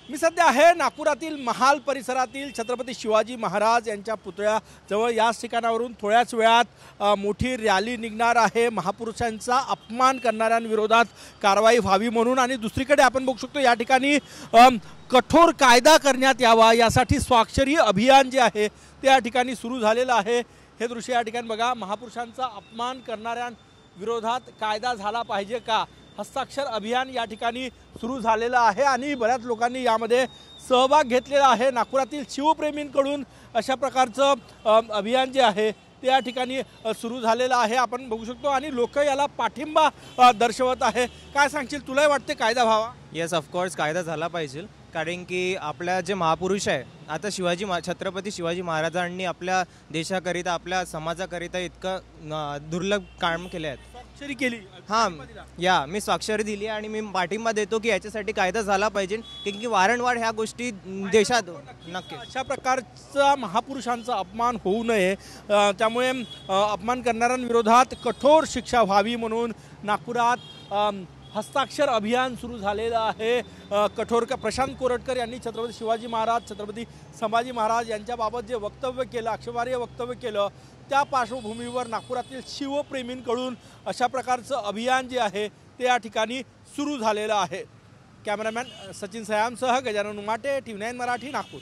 मी सध्या आहे नागपुरातील महाल परिसरातील छत्रपती शिवाजी महाराज यांच्या पुतळ्याजवळ। याच ठिकाणावरून थोड्याच वेळात मोठी रॅली निघणार आहे महापुरुषांचा अपमान करणाऱ्यांविरोधात कारवाई व्हावी म्हणून। आणि दुसरीकडे आपण बघू शकतो या ठिकाणी कठोर कायदा करण्यात यावा यासाठी स्वाक्षरी अभियान जे आहे ते या ठिकाणी सुरू झालेलं आहे। हे दृश्य या ठिकाणी बघा, महापुरुषांचा अपमान करणाऱ्यांविरोधात कायदा झाला पाहिजे का, हस्ताक्षर अभियान या ठिकाणी सुरू झालेलं आहे आणि बऱ्याच लोकांनी यामध्ये सहभाग घेतलेला आहे। नागपुरातील शिवप्रेमींकडून अशा प्रकारचं अभियान जे आहे ते या ठिकाणी सुरू झालेलं आहे, आपण बघू शकतो आणि लोक याला पाठिंबा दर्शवत आहे। काय सांगशील, तुलाही वाटते कायदा व्हावा? येस, ऑफकोर्स कायदा झाला पाहिजे, कारण की आपल्या जे महापुरुष आहे आता छत्रपती शिवाजी महाराजांनी आपल्या देशाकरिता आपल्या समाजाकरिता इतकं दुर्लभ काम केले आहेत। स्वाक्षरी केली? हां, मी स्वाक्षरी दिली आणि मी पाठिंबा देतो की याच्यासाठी कायदा झाला पाहिजे, कारण की वारंवार ह्या गोष्टी देशात नक्की अशा प्रकारचा महापुरुषांचा अपमान होऊ नये, त्यामुळे अपमान करणाऱ्यांविरोधात कठोर शिक्षा व्हावी म्हणून नागपुरात हस्ताक्षर अभियान सुरू झालेलं आहे। प्रशांत कोरटकर यांनी छत्रपती शिवाजी महाराज, छत्रपती संभाजी महाराज यांच्याबाबत जे वक्तव्य केलं, आक्षेपार्ह वक्तव्य केलं, त्या पार्श्वभूमीवर नागपुरातील शिवप्रेमींकडून अशा प्रकारचं अभियान जे आहे ते या ठिकाणी सुरू झालेलं आहे। कॅमेरामॅन सचिन सयामसह गजानन उमाटे, TV9 मराठी, नागपूर।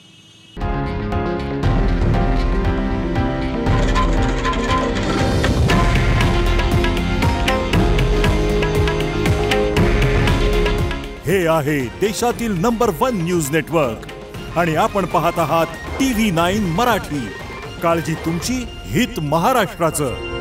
हे आहे देशातील नंबर 1 न्यूज नेटवर्क आणि आपण पाहत आहात TV9 मराठी। काळजी तुमची, हित महाराष्ट्राचं।